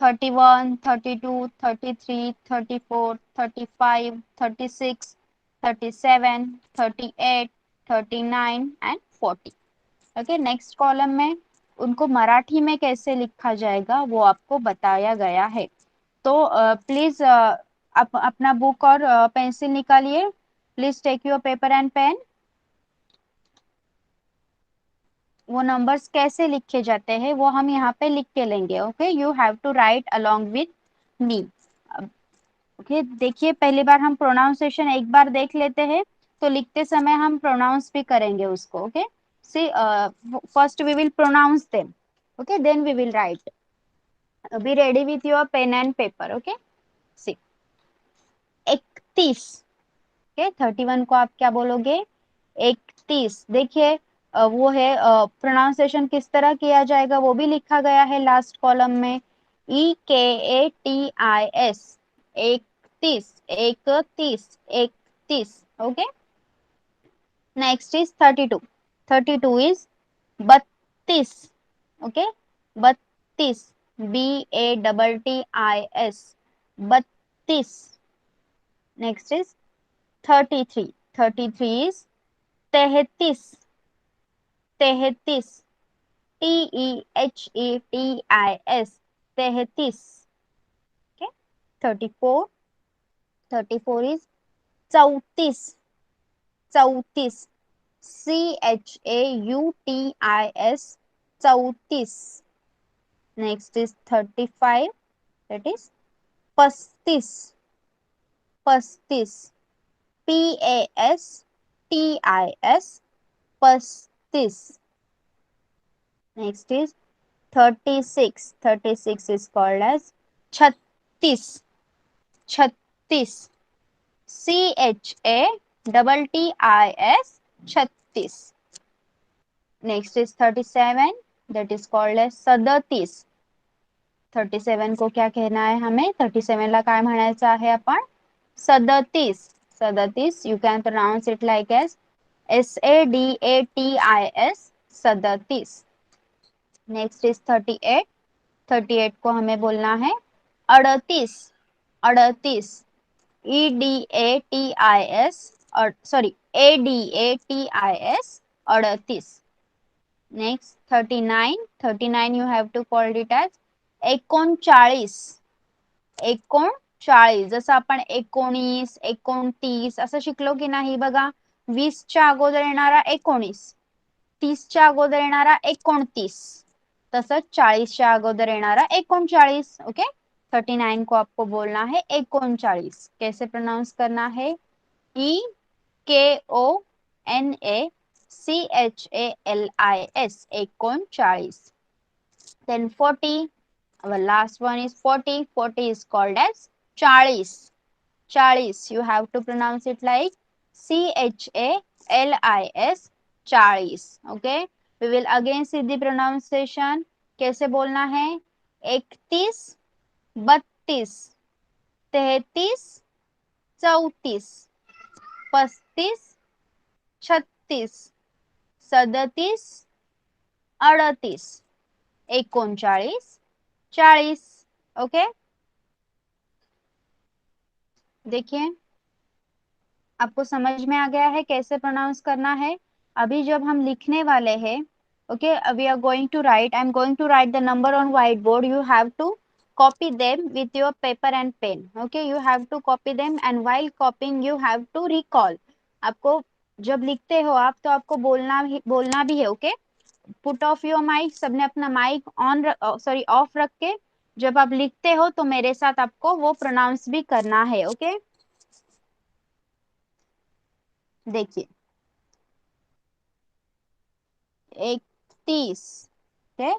[SPEAKER 1] 31, 32, 33, 34, 35, 36, 37, 38, 39 एंड 40. ओके, नेक्स्ट कॉलम में उनको मराठी में कैसे लिखा जाएगा वो आपको बताया गया है. तो प्लीज अपना बुक और पेंसिल निकालिए. Please take your paper and pen. वो नंबर्स कैसे लिखे जाते हैं वो हम यहाँ पे लिख के लेंगे. Okay, you have to write along with me. Okay, देखिए, पहली बार हम प्रोनाउंसिएशन एक बार देख लेते हैं, तो लिखते समय हम प्रोनाउंस भी करेंगे उसको. Okay, see, first we will pronounce them. Okay, then we will write. Be ready with your pen and paper. Okay, see, 31. Okay, 31 को आप क्या बोलोगे? 31. देखिए, वो है प्रोनाउंसिएशन किस तरह किया जाएगा वो भी लिखा गया है लास्ट कॉलम में. EKATIS, 31, 31, 31. Okay, next is 32. 32 is 32. Okay, 32, BATTIS, 32. Next is 33. 33 is 33, 33, TEHETIS, 33. Okay, 34. 34 is 34, 34, CHAUTIS, 34. Next is 35, that is 35, 35, PASTIS, 35. Next is 36. 36 is called as 36, 36, CHATTIS 36. Next is 37, that is called as 37. 37 को क्या कहना है हमें? 37 ला काय म्हणायचं आहे आपण? 37. 37 you can pronounce it like as SADATIS 37. Next is 38. 38 को हमें बोलना है 38. 38 EDATIS और sorry ADATIS 38. Next 39. 39 you have to call it as 39. 39 जसं आपण 19 29 असं शिकलो की नाही बघा. 20 च्या अगोदर येणारा 19, 30 च्या अगोदर येणारा 29, तसंच 40 च्या अगोदर येणारा 39. ओके. 39 को आपको बोलना है 39. कैसे प्रोनाउंस करना है? EKONACHALIS 39. Then 40. Our last one is 40. 40 is called as 40. 40. You have to pronounce it like CHALIS 40. Okay. We will again see the pronunciation. कैसे बोलना है? 31, 32, 33, 34, 35, 36, 37, 38, 39, 40. ओके. देखिए आपको समझ में आ गया है कैसे प्रोनाउंस करना है. अभी जब हम लिखने वाले हैं, okay, we are going to write. I'm going to write the number on whiteboard. You have to copy them with your paper and pen. Okay, you have to copy them and while copying you have to recall. आपको जब लिखते हो आप तो आपको बोलना भी है. Okay. Put off your mic. सबने अपना माइक ऑन सॉरी ऑफ रख के जब आप लिखते हो तो मेरे साथ आपको वो प्रोनाउंस भी करना है. ओके. देखिए 31. ओके.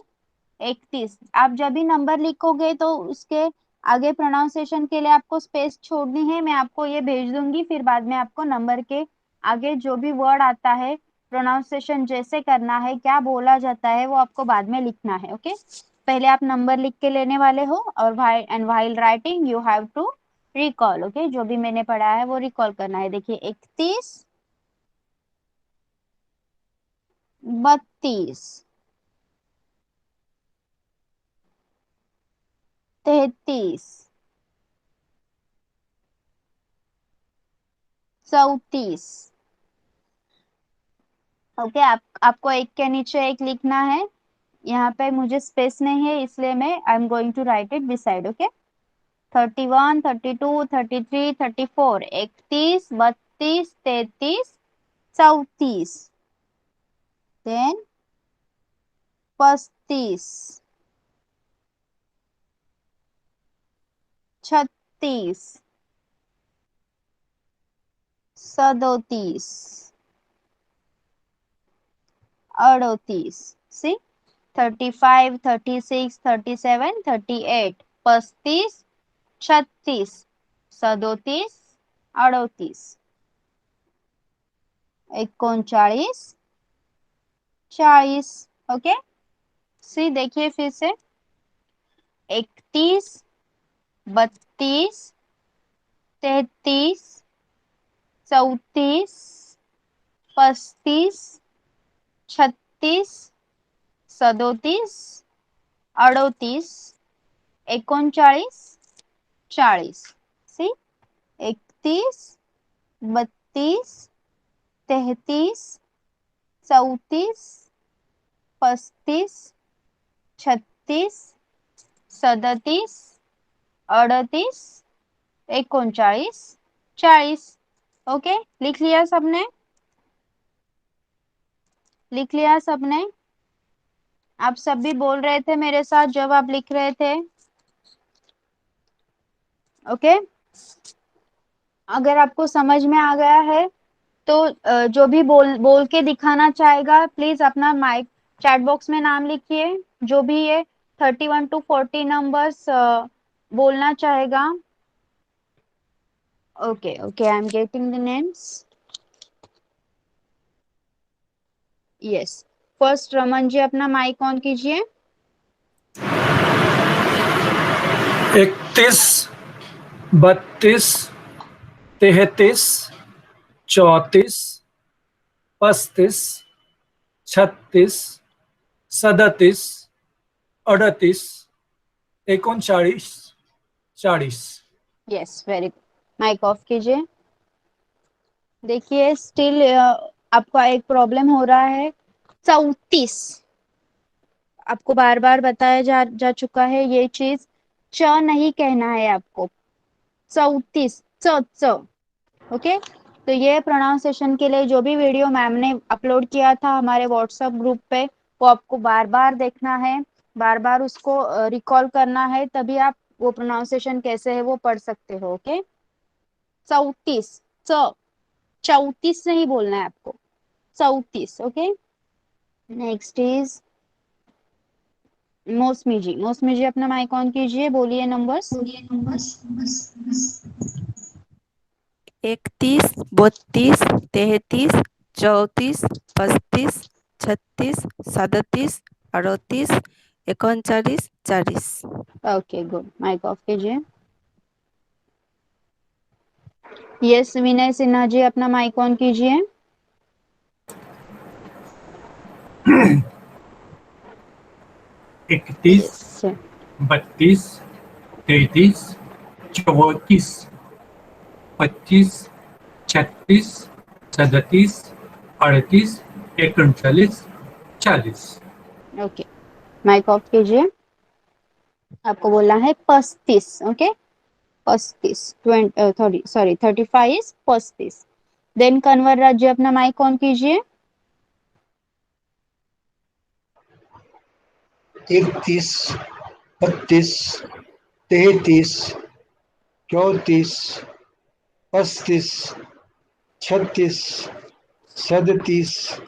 [SPEAKER 1] 31. आप जब भी नंबर लिखोगे तो उसके आगे प्रोनाउंसिएशन के लिए आपको स्पेस छोड़नी है. मैं आपको ये भेज दूंगी, फिर बाद में आपको नंबर के आगे जो भी वर्ड आता है प्रोनाउंसिएशन जैसे करना है, क्या बोला जाता है, वो आपको बाद में लिखना है. ओके. पहले आप नंबर लिख के लेने वाले हो और while writing you have to recall. Okay. जो भी मैंने पढ़ा है वो रिकॉल करना है. देखिए 31, 32, 33, 34. ओके. आपको एक के नीचे एक लिखना है. यहाँ पे मुझे स्पेस नहीं है इसलिए मैं I am going to write it beside. Okay. 31, 32, 33, 34, 31, 32, 33, 34. Then 35, 36, 37, 38. See, 35, 36, 37, 38, 35, 36, 37, 38, 39, 40. Okay. सी देखिए फिर से 31, 32, 33, 34, 35, 36, 37, 38, 39, 40. सी 31, 32, 33, 34, 35, 36, 37, 38, 39, 40. ओके. लिख लिया सबने? लिख लिया सबने? आप सब भी बोल रहे थे मेरे साथ जब आप लिख रहे थे. ओके. अगर आपको समझ में आ गया है तो जो भी बोल के दिखाना चाहेगा प्लीज अपना माइक चैट बॉक्स में नाम लिखिए. जो भी ये 31 to 40 नंबर्स बोलना चाहेगा. Okay, okay, I'm getting the names. Yes. First Raman ji अपना माइक ऑन कीजिए.
[SPEAKER 6] 31, 32, 33, 34, 35, 36, 37, 38, 39, 40.
[SPEAKER 1] Yes, very good. Mic off कीजिए. देखिए स्टिल आपका एक प्रॉब्लम हो रहा है. 34 आपको बार बार बताया जा चुका है ये चीज. च नहीं कहना है आपको. 34 च. ओके. तो ये प्रोनाउंसिएशन के लिए जो भी वीडियो मैम ने अपलोड किया था हमारे व्हाट्सएप ग्रुप पे, वो आपको बार बार देखना है, बार बार उसको रिकॉल करना है, तभी आप वो प्रोनाउंसिएशन कैसे है वो पढ़ सकते हो. ओके. 34 च. 34 नहीं बोलना है आपको. 34. ओके. नेक्स्ट इज मौसमी जी. मौसमी जी अपना माइक ऑन कीजिए. बोलिए numbers.
[SPEAKER 4] 31, 32, 33, 34, 35, 36, 37, 38, 39, 40.
[SPEAKER 1] Okay good. Mic off कीजिए. यस विनय सिन्हा जी अपना माइक ऑन कीजिए.
[SPEAKER 6] 31, 32, 33, 34, 25, 36, 37, 38, 39, 40.
[SPEAKER 1] ओके. माइक ऑफ कीजिए. आपको बोलना है 35. ओके. 35 20 सॉरी 35 35. देन कन्वर राज्य अपना माइक ऑन कीजिए.
[SPEAKER 2] 31, 32, 33, 34, 35, 36, 37,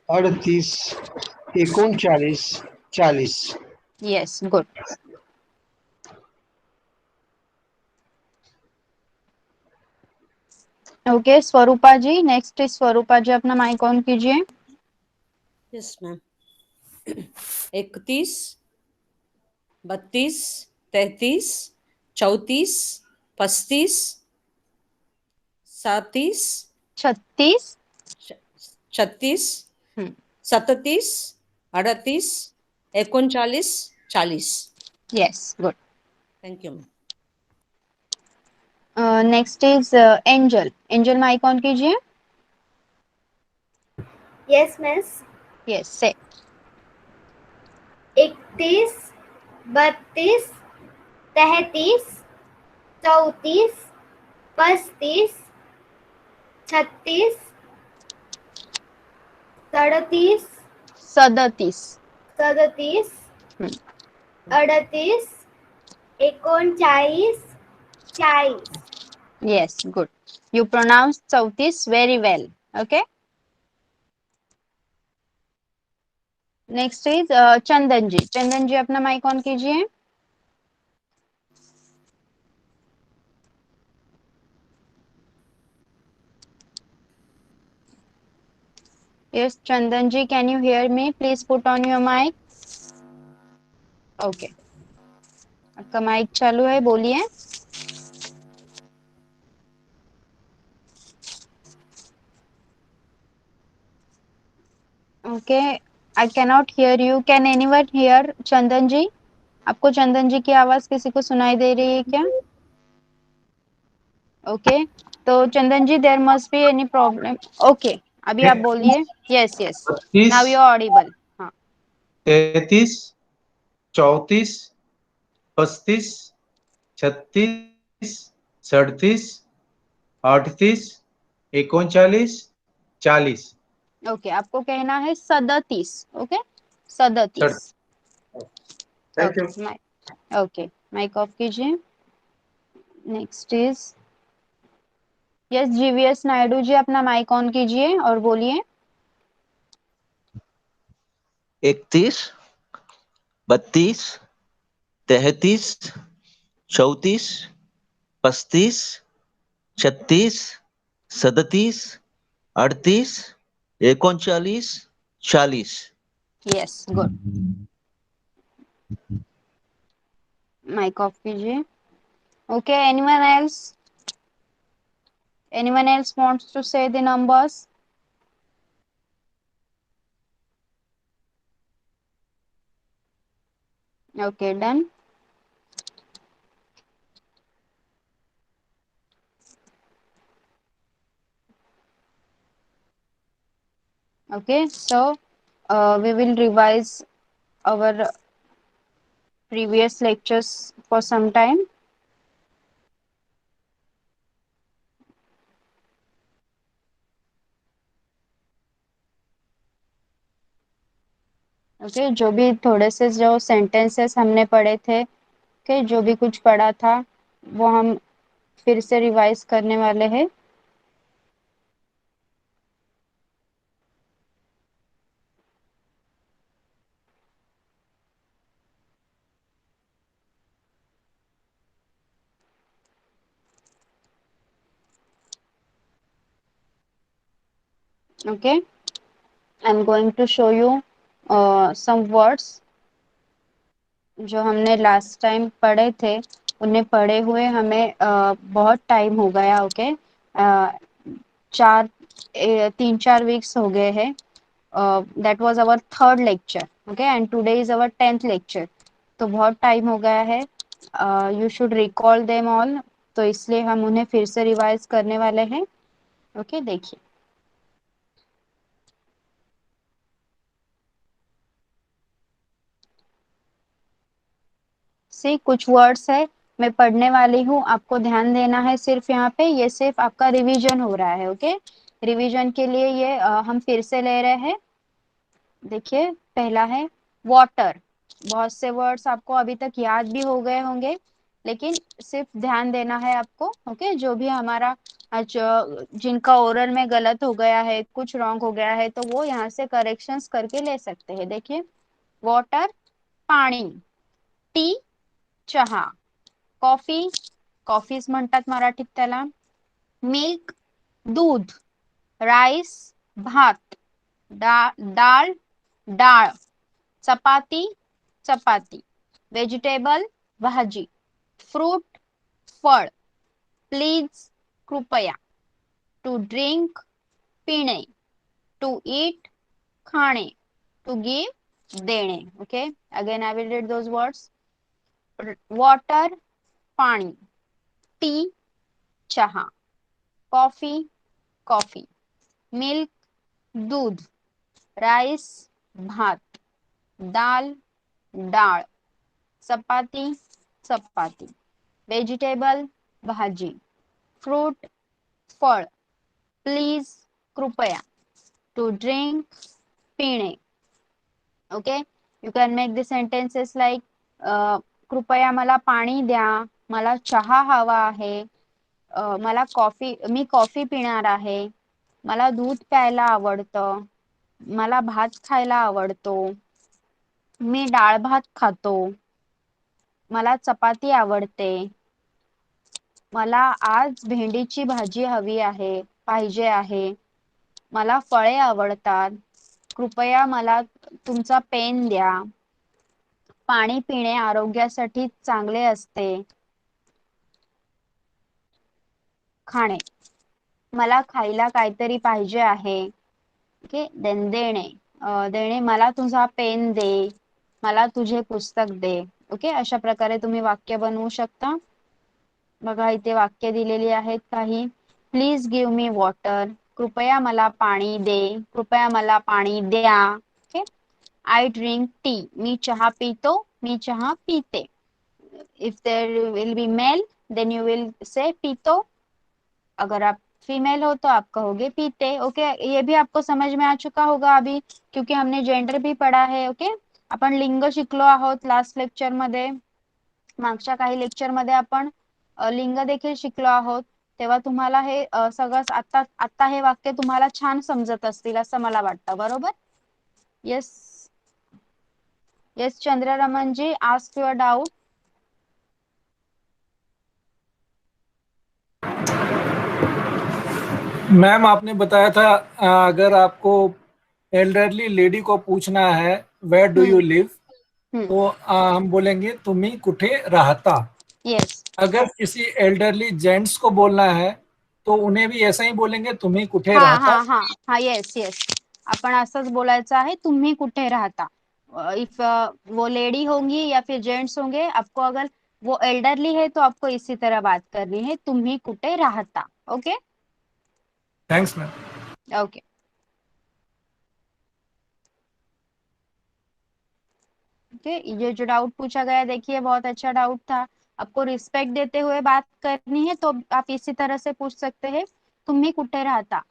[SPEAKER 2] 38, 39, 40.
[SPEAKER 1] Yes good. Okay. Swarupa ji. Next is स्वरूपा जी अपना माइक ऑन कीजिए.
[SPEAKER 10] Yes ma'am. 31, 32, 33, 34, 35, 37,
[SPEAKER 1] 36,
[SPEAKER 10] 36, 37, 38, 39, 40.
[SPEAKER 1] Yes good.
[SPEAKER 10] Thank you ma'am.
[SPEAKER 1] Next is Angel. Angel mike on कीजिए.
[SPEAKER 9] Yes miss.
[SPEAKER 1] Yes say.
[SPEAKER 9] 31, 32, 33, 34, 35, 36, 37,
[SPEAKER 1] 37.
[SPEAKER 9] 37, 38, 39, 40.
[SPEAKER 1] Yes, good. You pronounce 34 very well. Okay. Next is चंदन जी. चंदन जी अपना mike on कीजिए. Yes, Chandan ji, can you hear me? Please put on your mic. Okay. आपका mic चालू है, बोलिए. Okay, I cannot hear you. Can anyone hear चंदन जी? आपको चंदन जी की आवाज किसी को सुनाई दे रही है क्या? ओके. तो Chandan ji there must be any problem. Okay. अभी आप बोलिए. Yes yes. Now you are audible. हाँ.
[SPEAKER 5] 33, 34, 35, 36, 37, 38, 39, 40.
[SPEAKER 1] ओके. आपको कहना है 37. Okay. 37.
[SPEAKER 2] Thank you.
[SPEAKER 1] Okay. Mike off कीजिए. Next is yes GVS Naidu ji अपना माइक ऑन कीजिए और बोलिए.
[SPEAKER 7] 31, 32, 33, 34, 35, 36, 37, 38, 39, 40.
[SPEAKER 1] यस गुड, माइक ऑफ कीजिए. Okay, anyone else wants to say the numbers? Okay, done. Okay, so we will revise our previous lectures for some time. Okay, जो भी थोड़े से जो सेंटेंसेस हमने पढ़े थे, okay, जो भी कुछ पढ़ा था वो हम फिर से रिवाइज करने वाले हैं. Okay, I'm going to show you some words जो हमने लास्ट टाइम पढ़े थे. उन्हें पढ़े हुए हमें बहुत टाइम हो गया. ओके, 3-4 वीक्स हो गए हैं. That was our third lecture. Okay, and today is our 10th lecture. तो बहुत टाइम हो गया है. You should recall them all. तो इसलिए हम उन्हें फिर से रिवाइज करने वाले हैं. ओके, देखिए. सी कुछ वर्ड्स है, मैं पढ़ने वाली हूँ, आपको ध्यान देना है सिर्फ यहाँ पे. ये सिर्फ आपका रिवीजन हो रहा है. ओके, रिवीजन के लिए ये हम फिर से ले रहे हैं. देखिए, पहला है वाटर. बहुत से वर्ड्स आपको अभी तक याद भी हो गए होंगे, लेकिन सिर्फ ध्यान देना है आपको. ओके, जो भी हमारा जिनका ओरल में गलत हो गया है, कुछ रॉन्ग हो गया है, तो वो यहाँ से करेक्शंस करके ले सकते हैं. देखिए, वाटर पाणी, टी चहा, कॉफी कॉफीज म्हणतात मराठीत त्याला, मिल्क दूध, राईस भात, डाळ डाळ, चपाती चपाती, वेजिटेबल भाजी, फ्रूट फळ, प्लीज कृपया, टू ड्रिंक पीणे, टू ईट खाणे, टू गिव देणे. Okay, again I will read those words. Water पाणी, टी चहा, कॉफी कॉफी, मिल्क दूध, राईस भात, दाल डाळ, चपाती चपाती, वेजिटेबल भाजी, फ्रूट फळ, प्लीज कृपया, टू ड्रिंक पीणे. Okay, you can make the sentences like कृपया मला पाणी द्या, मला चहा हवा आहे, मी कॉफी पिणार आहे, मला दूध प्यायला आवडतं, मला भात खायला आवडतो, मी डाळ भात खातो, मला चपाती आवडते, मला आज भेंडीची भाजी हवी आहे पाहिजे आहे, मला फळे आवडतात, कृपया मला तुमचा पेन द्या, पाणी पिणे आरोग्यासाठी चांगले असते, खाणे, मला खायला काहीतरी पाहिजे आहे. ओके, देन देणे, देणे मला तुझा पेन दे, मला तुझे पुस्तक दे. ओके, अशा प्रकारे तुम्ही वाक्य बनवू शकता. बघा, इथे वाक्य दिलेली आहेत काही. प्लीज गिव्ह मी वॉटर, कृपया मला पाणी दे, कृपया मला पाणी द्या. ओके, आय ड्रिंक टी, मी चहा पितो, मी चहा पीते. If there will be male, then you will say पीतो. अगर आप फीमेल हो तो आप कहोगे पीते. ओके, ये भी आपको समझ में आ चुका होगा अभी, क्योंकि हमने जेंडर भी पढ़ा है. ओके, आपण लिंग शिकलो आहोत लास्ट लेक्चर मध्ये. मागच्या काही लेक्चर मध्ये आपण लिंग देखील शिकलो आहोत. तेव्हा तुम्हाला हे सगळं आता हे वाक्य तुम्हाला छान समजत असतील असं मला वाटतं. बरोबर? Yes yes, Chandraraman ji, ask your doubt.
[SPEAKER 6] Ma'am आपने बताया था अगर आपको एल्डरली लेडी को पूछना है वेयर डू यू लिव, तो हम बोलेंगे तुम्ही कुठे राहता।
[SPEAKER 1] यस
[SPEAKER 6] अगर किसी एल्डरली जेंट्स को बोलना है तो उन्हें भी ऐसा ही बोलेंगे तुम्ही कुठे
[SPEAKER 1] हाँ
[SPEAKER 6] राहता।
[SPEAKER 1] हाँ हाँ हाँ, येस येस, आपण असंच बोलायचं आहे, तुम्ही कुठे राहता। इफ वो लेडी होंगी या फिर जेंट्स होंगे, आपको अगर वो एल्डरली है तो आपको इसी तरह बात करनी है, तुम्ही कुठे राहता। Okay
[SPEAKER 6] thanks ma'am.
[SPEAKER 1] Okay. Okay, ये जो डाउट पूछा गया देखिए बहुत अच्छा डाउट था। आपको रिस्पेक्ट देते हुए बात करनी है तो आप इसी तरह से पूछ सकते हैं, तुम्ही कुठे राहता।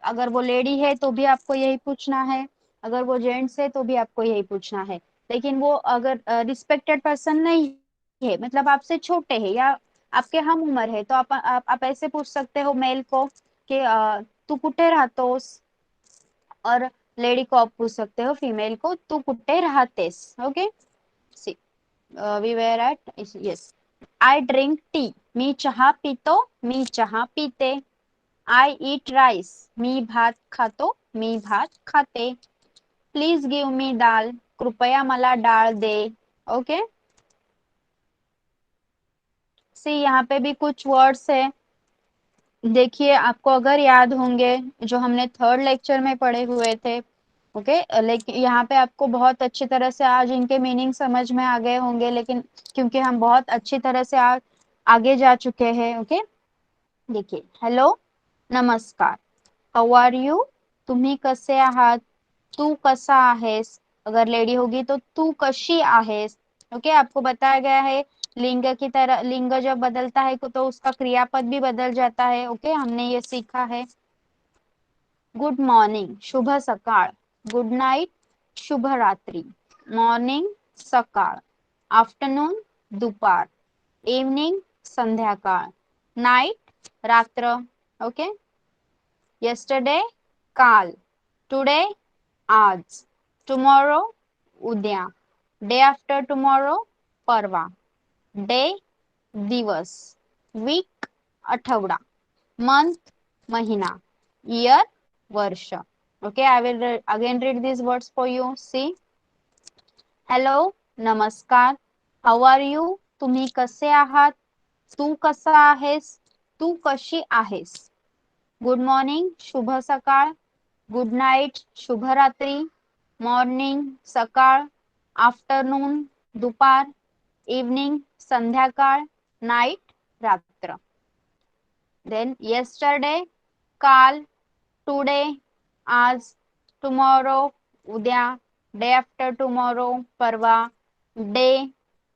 [SPEAKER 1] अगर वो लेडी है तो भी आपको यही पूछना है, अगर वो जेंट्स है तो भी आपको यही पूछना है। लेकिन वो अगर रिस्पेक्टेड पर्सन नहीं है, मतलब आपसे छोटे है या आपके हम उम्र है, तो आप ऐसे पूछ सकते हो मेल को कि तू कुठे राहतोस, और लेडी को आप पूछ सकते हो फीमेल को, तू कुठे राहतेस। Okay see we were at yes. I drink tea, मी चहा पितो, मी चहा पिते। आई ईट राइस, मी भात खातो, मी भात खाते। प्लीज गिव मी दाल, कृपया मला डाळ दे। ओके सी यहाँ पे भी कुछ वर्ड्स है, देखिए आपको अगर याद होंगे जो हमने थर्ड लेक्चर में पढ़े हुए थे। ओके लेकिन यहाँ पे आपको बहुत अच्छी तरह से आज इनके मीनिंग समझ में आ गए होंगे, लेकिन क्योंकि हम बहुत अच्छी तरह से आगे जा चुके हैं। ओके देखिए, हेलो, नमस्कार, हाउ आर यू, तुम्ही कसे आहात, तू कसा आहेस, अगर लेडी होगी तो तू कशी आहेस। ओके आपको बताया गया है लिंग की तरह, लिंग जब बदलता है तो उसका क्रियापद भी बदल जाता है। ओके हमने ये सीखा है। गुड मॉर्निंग, शुभ सकाळ, गुड नाइट, शुभ रात्रि। मॉर्निंग सकाळ, आफ्टरनून दुपार, इवनिंग संध्याकाळ, नाइट रात्र। ओके yesterday काल, टुडे आज, टुमॉरो उद्या, डे आफ्टर टुमॉरो परवा, डे दिवस, वीक आठवडा, मंथ महिना, year वर्ष। okay I will again read these words for you. see, hello, नमस्कार, how are you, तुम्ही कसे आहात, तू कसा आहेस, तू कशी आहेस। गुड मॉर्निंग, शुभ सकाळ, गुड नाइट, शुभ रात्री, मॉर्निंग सकाळ, आफ्टरनून दुपार, इवनिंग संध्याकाळ, नाइट रात्र। देन yesterday काल, टुडे आज, टुमॉरो उद्या, डे आफ्टर टुमॉरो परवा, डे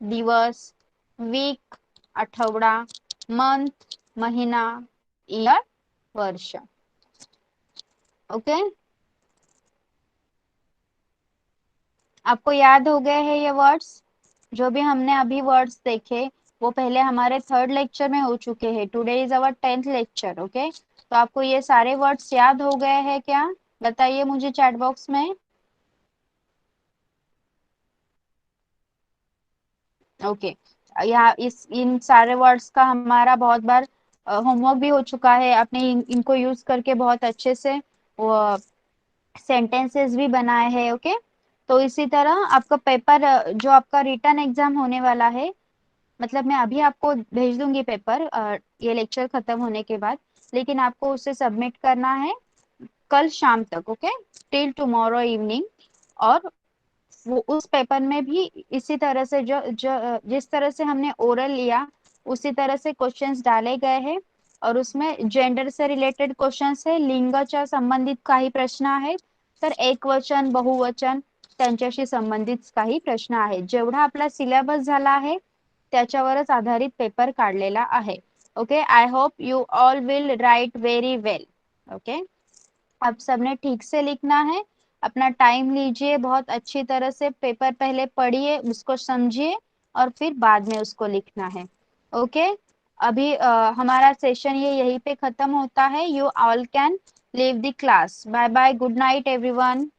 [SPEAKER 1] दिवस, वीक आठवडा, मंथ महिना, ईयर वर्ष। ओके आपको याद हो गए हैं ये वर्ड्स, जो भी हमने अभी वर्ड्स देखे वो पहले हमारे थर्ड लेक्चर में हो चुके हैं। Today is our 10th lecture. Okay तो आपको ये सारे वर्ड्स याद हो गए हैं क्या, बताइए मुझे चैट बॉक्स में। ओके यहाँ इन सारे वर्ड्स का हमारा बहुत बार होमवर्क भी हो चुका है, आपने इनको यूज करके बहुत अच्छे से सेंटेंसेस भी बनाए हैं। ओके तो इसी तरह आपका पेपर जो आपका रिटर्न एग्जाम होने वाला है, मतलब मैं अभी आपको भेज दूंगी पेपर ये लेक्चर खत्म होने के बाद, लेकिन आपको उसे सबमिट करना है कल शाम तक। Okay till tomorrow evening. और वो उस पेपर में भी इसी तरह से जिस तरह से हमने ओरल लिया उसी तरह से क्वेश्चंस डाले गए हैं, और उसमें जेंडर से रिलेटेड क्वेश्चंस है, लिंगाच्या संबंधित काही प्रश्न आहेत, तर एकवचन बहुवचन त्यांच्याशी संबंधित काही प्रश्न आहेत। जेवढा आपला सिलेबस झाला आहे त्याच्यावरच आधारित पेपर काढलेला आहे। Okay I hope you all will write very well. Okay आप सबने ठीक से लिखना है, अपना टाइम लीजिए, बहुत अच्छी तरह से पेपर पहले पढ़िए, उसको समझिए और फिर बाद में उसको लिखना है। ओके अभी हमारा सेशन ये यहीं पे खत्म होता है। You all can leave the class. Bye bye, good night everyone.